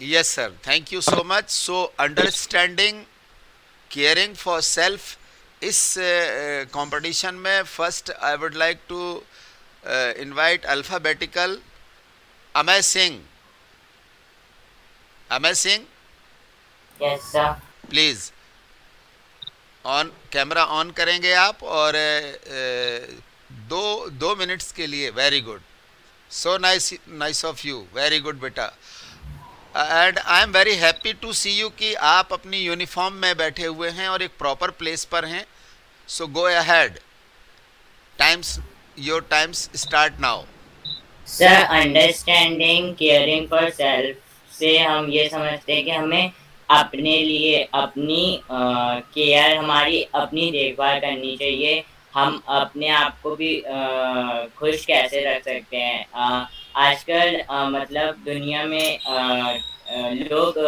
Yes sir, thank you so much. So understanding, caring for self, इस competition में first I would like to invite alphabetical Amay Singh. Amay Singh, yes sir. Please on camera on करेंगे आप, और दो 2 minutes के लिए. Very good. So nice, nice of you, very good बेटा. And I am very happy to see you कि आप अपनी यूनिफॉर्म में बैठे हुए हैं और एक प्रॉपर प्लेस पर हैं. So go ahead. Times, your times start now. Sir, understanding caring for self से हम ये समझते हैं कि हमें अपने लिए अपनी केयर, हमारी अपनी देखभाल करनी चाहिए। हम अपने आप को भी खुश कैसे रख सकते हैं। आजकल मतलब दुनिया में लोग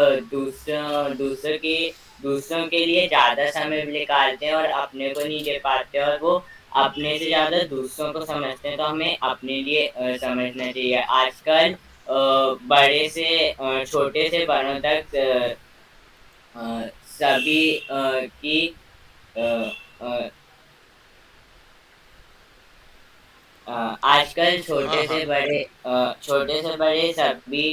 दूसरों के लिए ज़्यादा समय भी निकालते हैं और अपने को नहीं दे पाते, और वो अपने से ज़्यादा दूसरों को समझते हैं। तो हमें अपने लिए समझना चाहिए। आजकल बड़े से छोटे से बड़ों तक सभी की अ, अ, आजकल हाँ हाँ. छोटे से बड़े सभी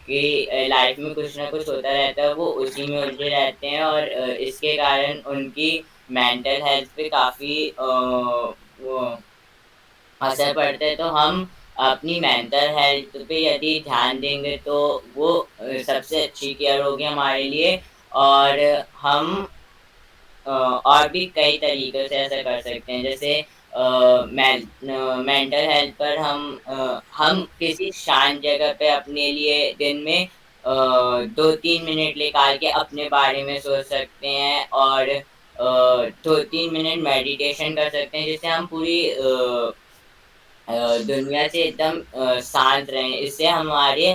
की लाइफ में कुछ ना कुछ होता रहता है, वो उसी में उलझे रहते हैं, और इसके कारण उनकी मेंटल हेल्थ पे काफ़ी वो असर पड़ता है। तो हम अपनी मेंटल हेल्थ पे यदि ध्यान देंगे तो वो सबसे अच्छी केयर होगी हमारे लिए। और हम और भी कई तरीकों से ऐसा कर सकते हैं, जैसे मेंटल हेल्थ पर हम किसी शांत जगह पे अपने लिए दिन में 2-3 मिनट निकाल के अपने बारे में सोच सकते हैं, और 2-3 मिनट मेडिटेशन कर सकते हैं, जिससे हम पूरी दुनिया से एकदम शांत रहें। इससे हमारे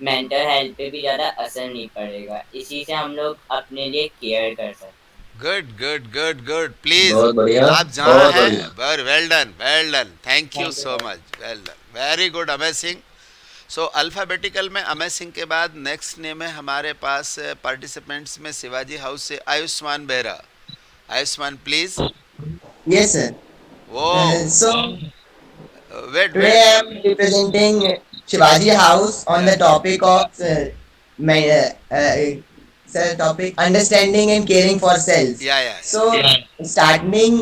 मेंटल हेल्थ पे भी ज़्यादा असर नहीं पड़ेगा। इसी से हम लोग अपने लिए केयर कर सकते हैं। Good good good good. Please, बहुत बढ़िया, आप जहाँ बहुत हैं, बढ़िया। Well done, well done. Thank you thank you so sir. Much, well done, very good Amay Singh. So alphabetical में अमय सिंह के बाद नेक्स्ट नेम है हमारे पास पार्टिसिपेंट्स में शिवाजी हाउस से Ayushman Behera. Ayushman please. Yes, sir. वो So wait today wait. I am representing Shivaji House on the topic of my topic understanding and caring for self. या या या. So starting,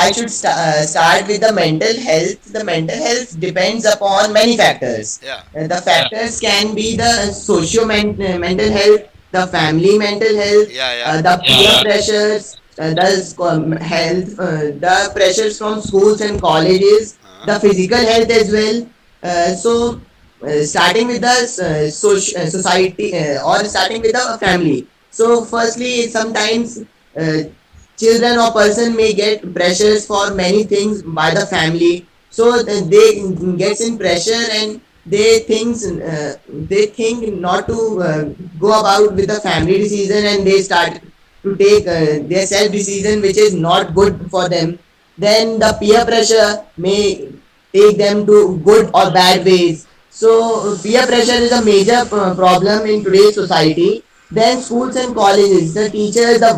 I should start with the mental health. The mental health depends upon many factors. या The factors can be the mental health, the family mental health, या या. the peer pressures, the pressures from schools and colleges, हाँ. the physical health as well. Starting with the society or starting with the family. So, firstly, sometimes children or person may get pressures for many things by the family. So they gets in pressure and they think not to go about with the family decision, and they start to take their self decision which is not good for them. Then the peer pressure may take them to good or bad ways. So peer pressure is a major problem in today's society. Then schools and colleges, the teachers, the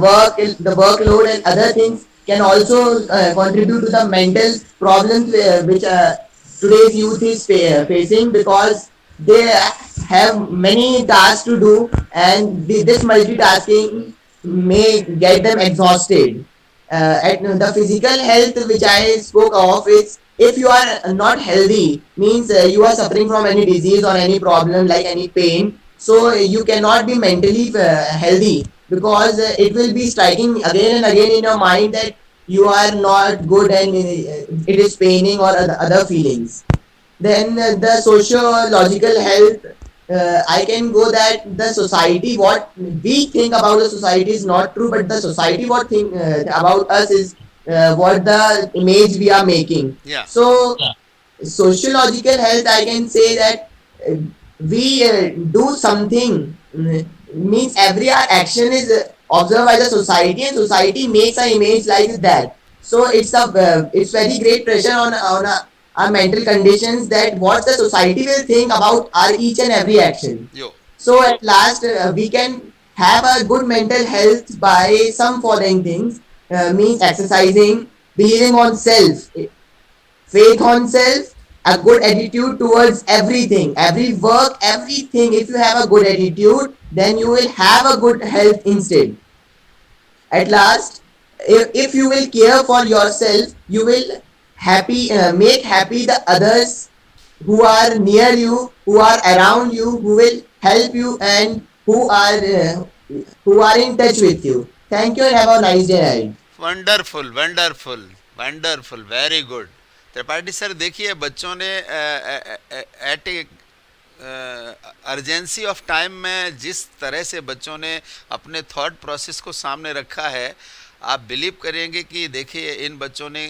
workload and other things can also contribute to the mental problems which today's youth is facing, because they have many tasks to do, and this multitasking may get them exhausted. And the physical health which I spoke of is, if you are not healthy, means you are suffering from any disease or any problem like any pain, so you cannot be mentally healthy, because it will be striking again and again in your mind that you are not good, and it is paining or other feelings. Then the sociological health, I can go that the society, what we think about the society is not true, but the society what think about us is what the image we are making. या So sociological health, I can say that uh, we do something, means every action is observed by the society, and society makes an image like that. So it's very great pressure on our mental conditions, that what the society will think about our each and every action. Yo. So at last, we can have a good mental health by some following things. Means exercising, believing on self, faith on self, a good attitude towards everything, every work, everything. If you have a good attitude, then you will have a good health instead. At last, if you will care for yourself, you will happy make happy the others who are near you, who are around you, who will help you, and who are in touch with you. Thank you and have a nice day ahead. Wonderful wonderful wonderful very good. Tripathi sir देखिए बच्चों ने at a urgency of time में जिस तरह से बच्चों ने अपने थॉट प्रोसेस को सामने रखा है, आप बिलीव करेंगे कि देखिए इन बच्चों ने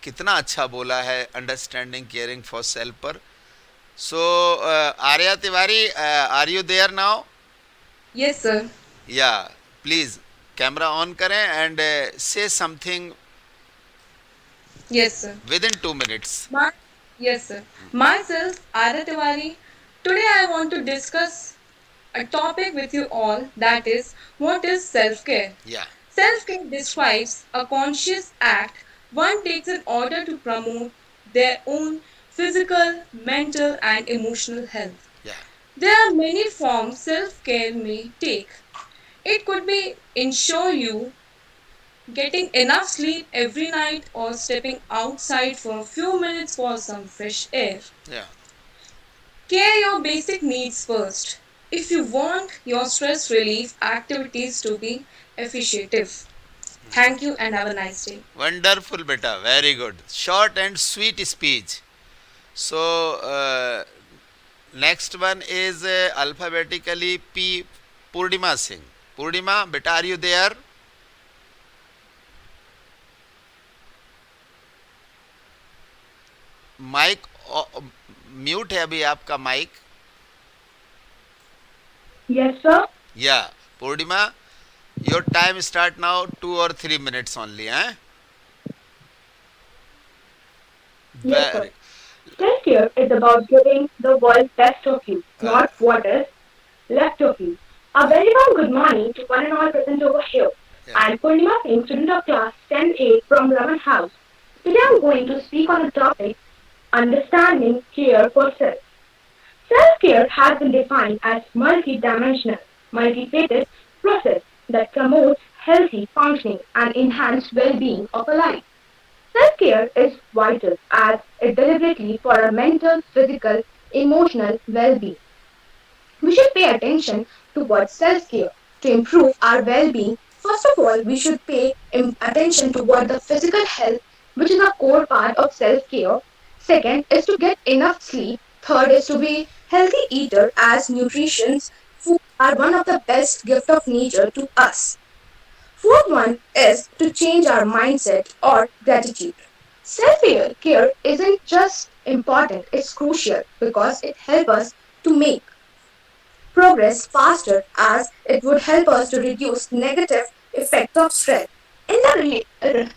कितना अच्छा बोला है अंडरस्टैंडिंग केयरिंग फॉर सेल्फ पर। So Arya Tiwari, are you there now? Yes, sir. Yeah please camera on करें and say something Yes, sir. Within 2 minutes। My, yes, sir. Myself, Ara Tiwari. Today I want to discuss a topic with you all, that is, what is self care? या Self care describes a conscious act one takes in order to promote their own physical, mental, and emotional health. या There are many forms self care may take. It could be ensure you getting enough sleep every night or stepping outside for a few minutes for some fresh air. या Care your basic needs first. If you want your stress relief activities to be efficient. Thank you and have a nice day. Wonderful बेटा, very good, short and sweet speech. So next one is alphabetically P, Purnima Singh. Purnima बेटा, are you there? Mic mute है अभी आपका mic. Yes, sir. Yeah Purnima, your time start now, 2 or 3 minutes only हैं। Yes, sir. Very Self-care is about giving the world best of you, uh, not what is left of you. A very warm good morning to one and all present over here. yeah. I'm Purnima Singh, student of class 10A from Raman House. Today I'm going to speak on the topic understanding care for self. Self-care has been defined as multi-dimensional, multifaceted process that promotes healthy functioning and enhanced well-being of a life. Self-care is vital as it deliberately for our mental, physical, emotional well-being. We should pay attention towards self-care to improve our well-being. First of all, we should pay attention toward the physical health, which is a core part of self-care. Second is to get enough sleep. Third is to be healthy eater as nutrition food are one of the best gift of nature to us. Fourth one is to change our mindset or gratitude. Self-care isn't just important, it's crucial because it helps us to make progress faster as it would help us to reduce negative effects of stress in the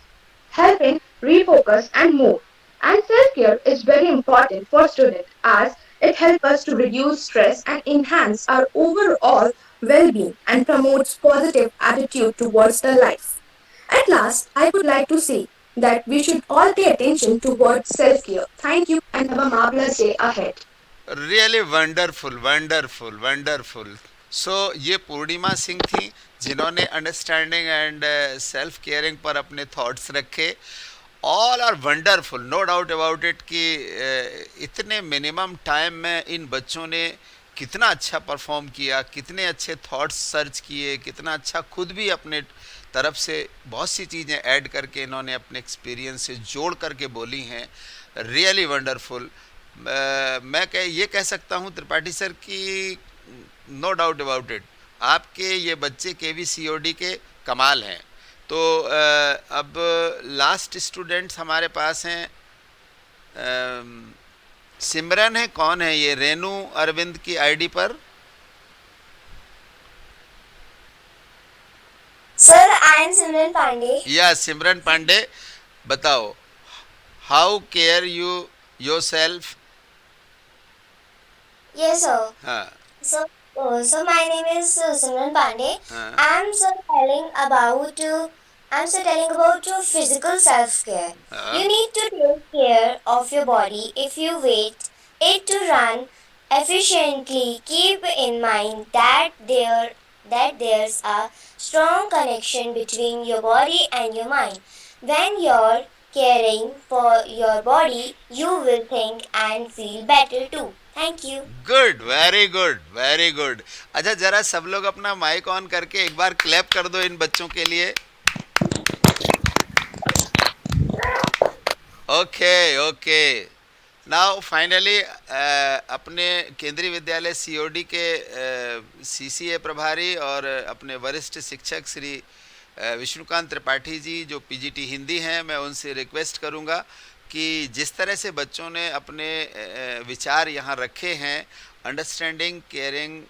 helping refocus and more. And self-care is very important for students as it helps us to reduce stress and enhance our overall well-being and promotes positive attitude towards the life. At last, I would like to say that we should all pay attention towards self-care. Thank you and have a marvelous day ahead. Really wonderful wonderful wonderful. So ये पूर्णिमा सिंह थी जिन्होंने understanding and self caring पर अपने thoughts रखे। All are wonderful, no doubt about it कि इतने minimum time में इन बच्चों ने कितना अच्छा परफॉर्म किया, कितने अच्छे थॉट्स सर्च किए, कितना अच्छा खुद भी अपने तरफ से बहुत सी चीज़ें ऐड करके इन्होंने अपने एक्सपीरियंस से जोड़ करके बोली हैं। Really wonderful. मैं ये कह सकता हूँ त्रिपाठी सर कि नो डाउट अबाउट इट, आपके ये बच्चे KVCOD के कमाल हैं। तो अब लास्ट स्टूडेंट्स हमारे पास हैं, सिमरन है, कौन है ये, रेनू अरविंद की आईडी पर? Sir, I am Simran Pandey. या सिमरन पांडे, बताओ how care you your self? Yes, sir. हाँ So, So my name is Simran Pandey. हाँ I'm so telling about physical self-care. हाँ You need to take care of your body. If you wait it to run efficiently, keep in mind that there's a strong connection between your body and your mind. When you're caring for your body, you will think and feel better too. Thank you. Good, very good, very good. अच्छा, जरा सब लोग अपना mic on करके एक बार clap कर दो इन बच्चों के लिए। Okay okay. नाउ फाइनली अपने केंद्रीय विद्यालय सीओडी के सीसीए प्रभारी और अपने वरिष्ठ शिक्षक श्री विष्णुकांत त्रिपाठी जी जो पीजीटी हिंदी हैं, मैं उनसे रिक्वेस्ट करूंगा कि जिस तरह से बच्चों ने अपने विचार यहाँ रखे हैं अंडरस्टैंडिंग केयरिंग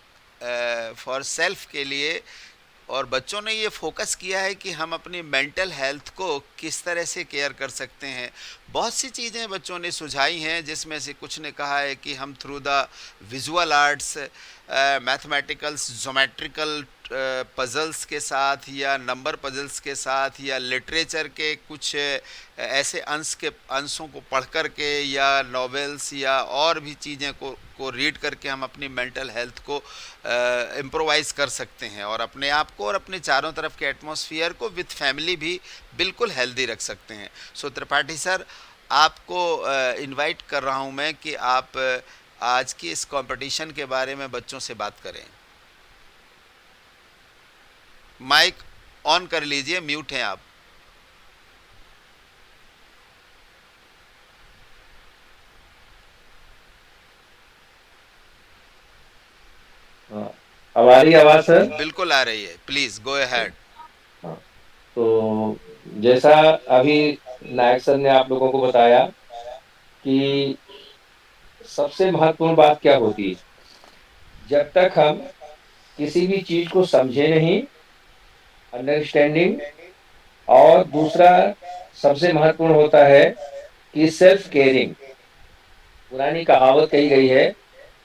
फॉर सेल्फ के लिए, और बच्चों ने ये फोकस किया है कि हम अपनी मेंटल हेल्थ को किस तरह से केयर कर सकते हैं। बहुत सी चीज़ें बच्चों ने सुझाई हैं, जिसमें से कुछ ने कहा है कि हम through the visual arts, mathematicals, geometrical puzzles के साथ या नंबर पजल्स के साथ या लिटरेचर के कुछ ऐसे अंशों को पढ़ कर के या नॉवेल्स या और भी चीज़ें को रीड करके हम अपनी मेंटल हेल्थ को इम्प्रोवाइज़ कर सकते हैं और अपने आप को और अपने चारों तरफ के एटमॉस्फेयर को विथ फैमिली भी बिल्कुल हेल्दी रख सकते हैं। सो त्रिपाठी सर, आपको इनवाइट कर रहा हूं मैं कि आप आज की इस कंपटीशन के बारे में बच्चों से बात करें। माइक ऑन कर लीजिए, म्यूट हैं आप। हाँ, हमारी आवाज सर। बिल्कुल आ रही है, प्लीज गो अहेड। हाँ, तो जैसा अभी नायक सर ने आप लोगों को बताया कि सबसे महत्वपूर्ण बात क्या होती है, जब तक हम किसी भी चीज को समझे नहीं, अंडरस्टैंडिंग, और दूसरा सबसे महत्वपूर्ण होता है कि सेल्फ केयरिंग। पुरानी कहावत कही गई है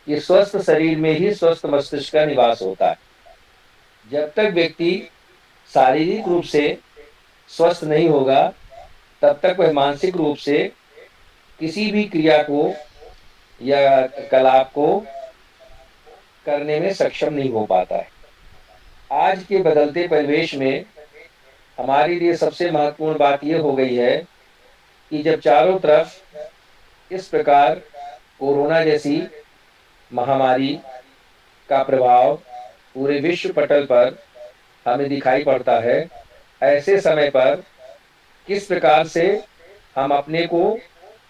कि स्वस्थ शरीर में ही स्वस्थ मस्तिष्क का निवास होता है। जब तक व्यक्ति शारीरिक रूप से स्वस्थ नहीं होगा, तब तक वह मानसिक रूप से किसी भी क्रिया को या कला को करने में सक्षम नहीं हो पाता है। आज के बदलते परिवेश में हमारे लिए सबसे महत्वपूर्ण बात यह हो गई है कि जब चारों तरफ इस प्रकार कोरोना जैसी महामारी का प्रभाव पूरे विश्व पटल पर हमें दिखाई पड़ता है, ऐसे समय पर किस प्रकार से हम अपने को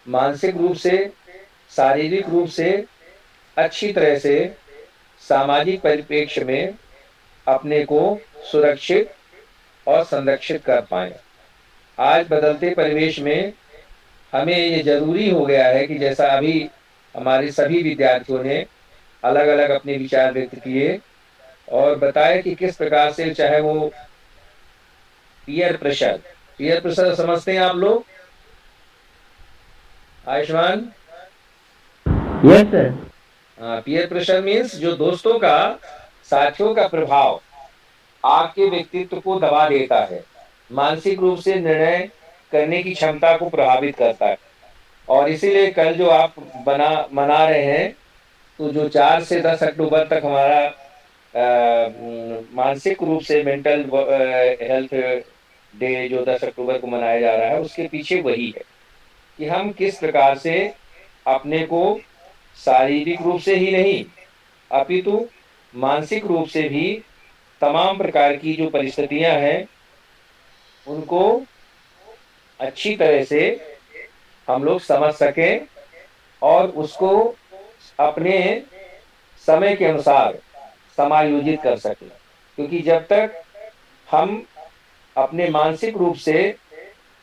मानसिक रूप से, शारीरिक रूप से अच्छी तरह से सामाजिक परिप्रेक्ष्य में अपने को सुरक्षित और संरक्षित कर पाएं। आज बदलते परिवेश में हमें ये जरूरी हो गया है कि जैसा अभी हमारे सभी विद्यार्थियों ने अलग अलग अपने विचार व्यक्त किए और बताया कि किस प्रकार से, चाहे वो पीयर प्रेशर समझते हैं आप लोग Ayushman? Yes sir. Peer pressure means जो दोस्तों का, साथियों का प्रभाव आपके व्यक्तित्व को दबा देता है, मानसिक रूप से निर्णय करने की क्षमता को प्रभावित करता है। और इसीलिए कल जो आप मना रहे हैं, तो जो 4 से 10 अक्टूबर तक हमारा मानसिक रूप से मेंटल हेल्थ डे जो 10 अक्टूबर को मनाया जा रहा है, उसके पीछे वही है कि हम किस प्रकार से अपने को शारीरिक रूप से ही नहीं अपितु मानसिक रूप से भी तमाम प्रकार की जो परिस्थितियां हैं उनको अच्छी तरह से हम लोग समझ सकें और उसको अपने समय के अनुसार समायोजित कर सकें। क्योंकि जब तक हम अपने मानसिक रूप से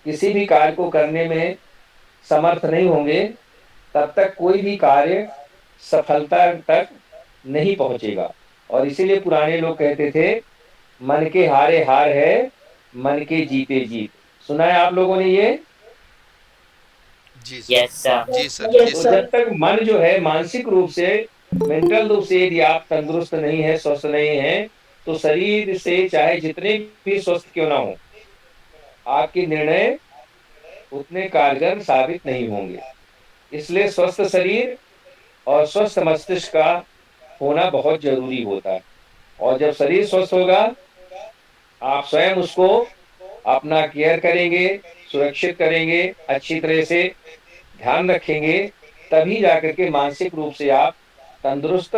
किसी भी कार्य को करने में समर्थ नहीं होंगे, तब तक कोई भी कार्य सफलता तक नहीं पहुंचेगा। और इसीलिए पुराने लोग कहते थे, मन के हारे हार है, मन के जीते जीत। सुना है आप लोगों ने ये? जी यस सर, सर। जी सर, Yes, जी तो सर। sir. जब तक मन जो है मानसिक रूप से मेंटल रूप से यदि आप तंदुरुस्त नहीं है, स्वस्थ नहीं है, तो शरीर से चाहे जितने भी स्वस्थ क्यों ना हो, आपके निर्णय उतने कारगर साबित नहीं होंगे। इसलिए स्वस्थ शरीर और स्वस्थ मस्तिष्क का होना बहुत जरूरी होता है। और जब शरीर स्वस्थ होगा, आप स्वयं उसको अपना केयर करेंगे, सुरक्षित करेंगे, अच्छी तरह से ध्यान रखेंगे, तभी जाकर के मानसिक रूप से आप तंदुरुस्त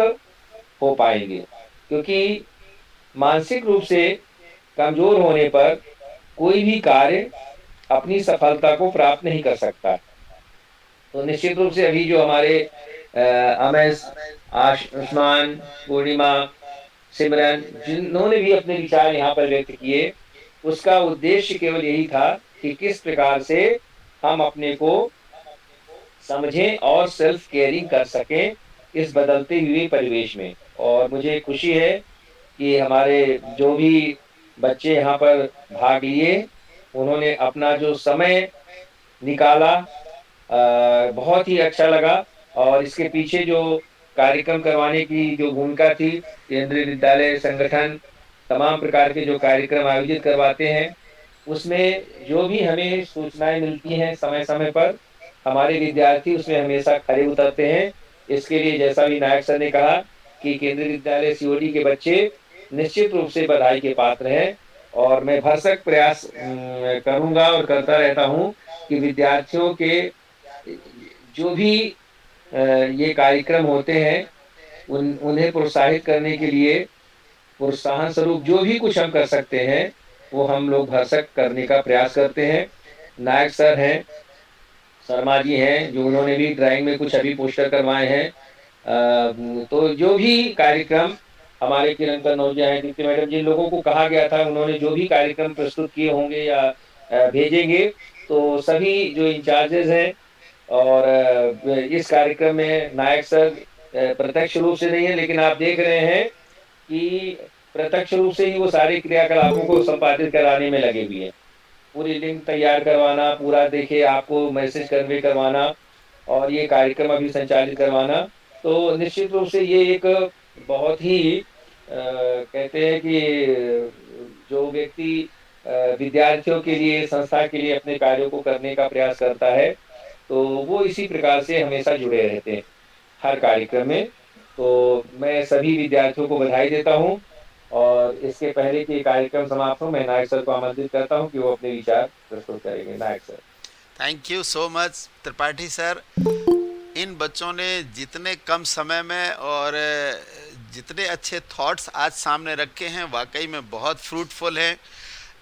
हो पाएंगे। क्योंकि मानसिक रूप से कमजोर होने पर कोई भी कार्य अपनी सफलता को प्राप्त नहीं कर सकता। तो निश्चित रूप से अभी जो हमारे अमेश, आयुष्मान, पूर्णिमा, सिमरन, जिन्होंने भी अपने विचार यहाँ पर व्यक्त किए, उसका उद्देश्य केवल यही था कि किस प्रकार से हम अपने को समझें और सेल्फ केयरिंग कर सकें इस बदलते हुए परिवेश में। और मुझे खुशी है कि हमारे जो भी बच्चे यहाँ पर भाग लिए, उन्होंने अपना जो समय निकाला, बहुत ही अच्छा लगा। और इसके पीछे जो कार्यक्रम करवाने की जो भूमिका थी, केंद्रीय विद्यालय संगठन तमाम प्रकार के जो कार्यक्रम आयोजित करवाते हैं, उसमें जो भी हमें सूचनाएं मिलती हैं समय समय पर, हमारे विद्यार्थी उसमें हमेशा खरे उतरते हैं। इसके लिए जैसा भी नायक सर ने कहा कि केंद्रीय विद्यालय सीओडी के बच्चे निश्चित रूप से बधाई के पात्र हैं। और मैं भरसक प्रयास करूंगा और करता रहता हूं कि विद्यार्थियों के जो भी ये कार्यक्रम होते हैं, उन्हें प्रोत्साहित करने के लिए प्रोत्साहन स्वरूप जो भी कुछ हम कर सकते हैं, वो हम लोग भरसक करने का प्रयास करते हैं। नायक सर हैं, शर्मा जी हैं, जो उन्होंने भी ड्राइंग में कुछ अभी पोस्टर करवाए हैं। तो जो भी कार्यक्रम हमारे किरण कन्नौजिया हैं, दीप्ति मैडम, जिन लोगों को कहा गया था, उन्होंने जो भी कार्यक्रम प्रस्तुत किए होंगे या भेजेंगे, तो सभी जो इंचार्जेस हैं और इस कार्यक्रम में नायक सर प्रत्यक्ष रूप से नहीं है, लेकिन आप देख रहे हैं कि प्रत्यक्ष रूप से ही वो सारे क्रियाकलापों को संपादित कराने में लगे हुए हैं। पूरी लिंक तैयार करवाना, पूरा देखिए आपको मैसेज कन्वे करवाना और ये कार्यक्रम अभी संचालित करवाना। तो निश्चित रूप से ये एक बहुत ही कहते हैं कि जो व्यक्ति विद्यार्थियों के लिए, संस्था के लिए अपने कार्यों को करने का प्रयास करता है, तो वो इसी प्रकार से हमेशा जुड़े रहते हैं हर कार्यक्रम में। तो मैं सभी विद्यार्थियों को बधाई देता हूँ। और इसके पहले कि कार्यक्रम समाप्त हो, मैं नायक सर को आमंत्रित करता हूँ कि वो अपने विचार प्रस्तुत करेंगे। Nayak sir. Thank you so much Tripathi sir. इन बच्चों ने जितने कम समय में और जितने अच्छे थॉट्स आज सामने रखे हैं, वाकई में बहुत फ्रूटफुल हैं।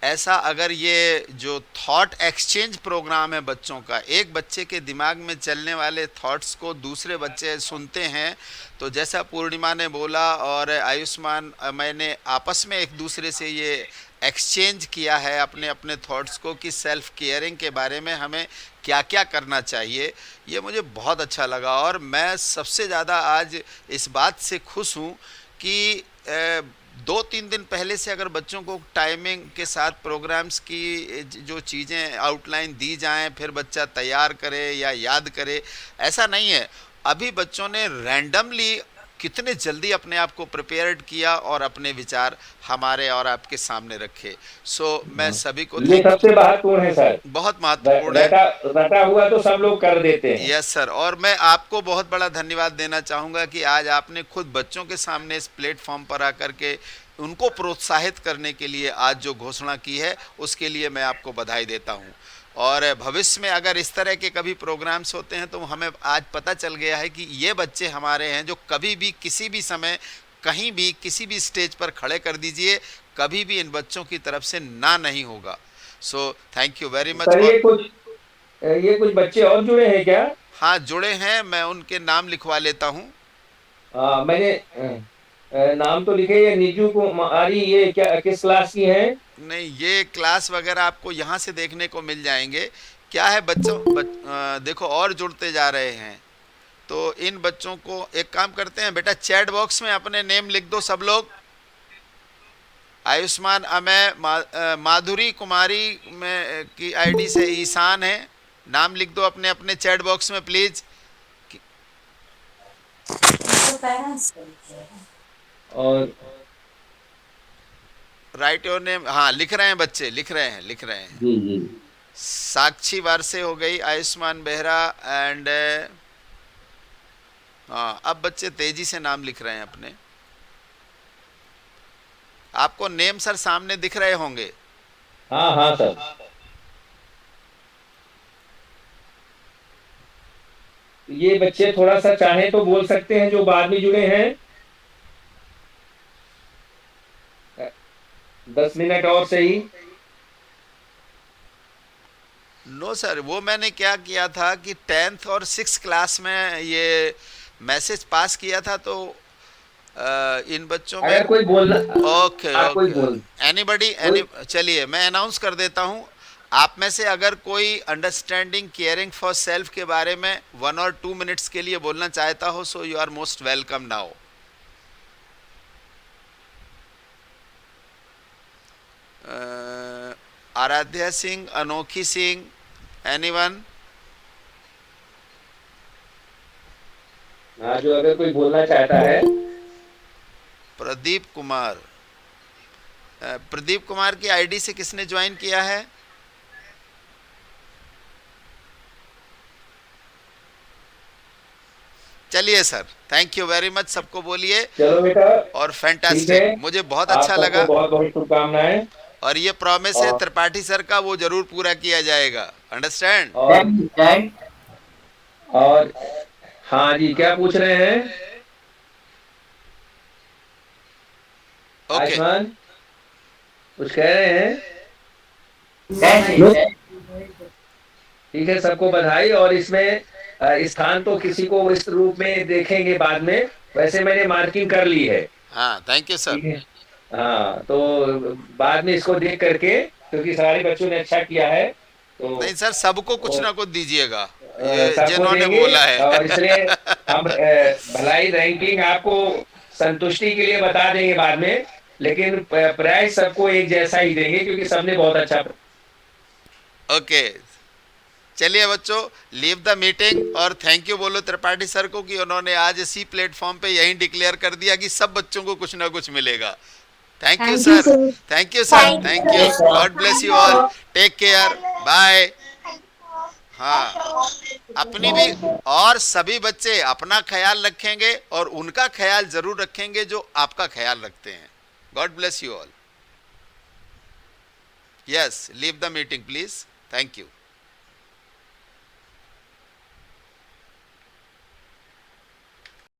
ऐसा अगर ये जो थॉट एक्सचेंज प्रोग्राम है बच्चों का, एक बच्चे के दिमाग में चलने वाले थॉट्स को दूसरे बच्चे सुनते हैं, तो जैसा पूर्णिमा ने बोला और आयुष्मान, मैंने आपस में एक दूसरे से ये एक्सचेंज किया है अपने अपने थॉट्स को कि सेल्फ केयरिंग के बारे में हमें क्या क्या करना चाहिए। ये मुझे बहुत अच्छा लगा और मैं सबसे ज़्यादा आज इस बात से खुश हूँ कि 2-3 दिन पहले से अगर बच्चों को टाइमिंग के साथ प्रोग्राम्स की जो चीज़ें आउटलाइन दी जाएं, फिर बच्चा तैयार करे या याद करे, ऐसा नहीं है। अभी बच्चों ने रैंडमली कितने जल्दी अपने आप को प्रिपेयर्ड किया और अपने विचार हमारे और आपके सामने रखे। सो मैं सभी को ये सबसे महत्वपूर्ण है सर, बहुत महत्वपूर्ण है। रटा हुआ तो सब लोग कर देते हैं। Yes sir. और मैं आपको बहुत बड़ा धन्यवाद देना चाहूँगा कि आज आपने खुद बच्चों के सामने इस प्लेटफॉर्म पर आकर के उनको प्रोत्साहित करने के लिए आज जो घोषणा की है, उसके लिए मैं आपको बधाई देता हूँ। और भविष्य में अगर इस तरह के कभी प्रोग्राम्स होते हैं, तो हमें आज पता चल गया है कि ये बच्चे हमारे हैं जो कभी भी किसी भी समय कहीं भी किसी भी स्टेज पर खड़े कर दीजिए, कभी भी इन बच्चों की तरफ से ना नहीं होगा। So thank you very much. ये कुछ बच्चे और जुड़े हैं क्या? हाँ जुड़े हैं, मैं उनके नाम लिखवा लेता हूँ। मैंने नाम तो लिखे। ये नीजू कुमारी, ये क्या किस क्लास की हैं? नहीं, ये क्लास वगैरह आपको यहाँ से देखने को मिल जाएंगे। क्या है बच्चों देखो और जुड़ते जा रहे हैं। तो इन बच्चों को एक काम करते हैं, बेटा चैट बॉक्स में अपने नेम लिख दो सब लोग। आयुष्मान अमय, माधुरी कुमारी में की आईडी से ईशान है, नाम लिख दो अपने अपने चैट बॉक्स में प्लीज़। और राइट योर नेम, हाँ लिख रहे हैं बच्चे, लिख रहे हैं। जी जी साक्षी वारसे हो गई, आयुष्मान बेहरा एंड हाँ, अब बच्चे तेजी से नाम लिख रहे हैं अपने। आपको नेम सर सामने दिख रहे होंगे। हाँ हाँ सर। ये बच्चे थोड़ा सा चाहे तो बोल सकते हैं जो बाद में जुड़े हैं। 10 मिनट और सही। नो सर, वो मैंने क्या किया था कि 10th और 6th क्लास में ये मैसेज पास किया था, तो इन बच्चों में अगर कोई बोलना, ओके आप कोई ओके, बोल एनीबडी चलिए मैं अनाउंस कर देता हूँ। आप में से अगर कोई अंडरस्टैंडिंग केयरिंग फॉर सेल्फ के बारे में 1 और 2 मिनट्स के लिए बोलना चाहता हो, so you are most welcome now. Aradhya Singh, Anokhi Singh, anyone? हाँ, जो अगर कोई बोलना चाहता है। प्रदीप कुमार, प्रदीप कुमार की आईडी से किसने ज्वाइन किया है? चलिए sir, thank you very much, सबको बोलिए। चलो बेटा, और ठीक है, फैंटास्टिक, मुझे बहुत आप अच्छा सबको लगा। बहुत बहुत शुभकामनाएं। और ये प्रॉमिस है त्रिपाठी सर का, वो जरूर पूरा किया जाएगा। अंडरस्टैंड? और हाँ जी, क्या पूछ रहे हैं ओके। आयुष्मान? कुछ कह रहे हैं? ठीक है, सबको बधाई। और इसमें स्थान तो किसी को इस रूप में देखेंगे बाद में, वैसे मैंने मार्किंग कर ली है। हाँ, थैंक यू सर। ठीक है, हाँ, तो बाद में इसको देख करके, क्योंकि सारे बच्चों ने अच्छा किया है, तो नहीं सर, सबको कुछ ना कुछ दीजिएगा, ये सबको जिन्होंने देंगे। बोला है। और इसलिए हम भलाई रैंकिंग आपको संतुष्टि के लिए बता देंगे बाद में, लेकिन प्राइस सबको एक जैसा ही देंगे, क्योंकि सबने बहुत अच्छा। ओके, चलिए बच्चों, लीव द मीटिंग। और थैंक यू बोलो त्रिपाठी सर को कि उन्होंने आज इसी प्लेटफॉर्म पे यही डिक्लेयर कर दिया कि सब बच्चों को कुछ ना कुछ मिलेगा। Thank you sir, thank you sir, thank you, god bless you all, take care, bye. हाँ, अपनी भी और सभी बच्चे अपना ख्याल रखेंगे और उनका ख्याल जरूर रखेंगे जो आपका ख्याल रखते हैं। God bless you all. Yes, leave the meeting please, thank you.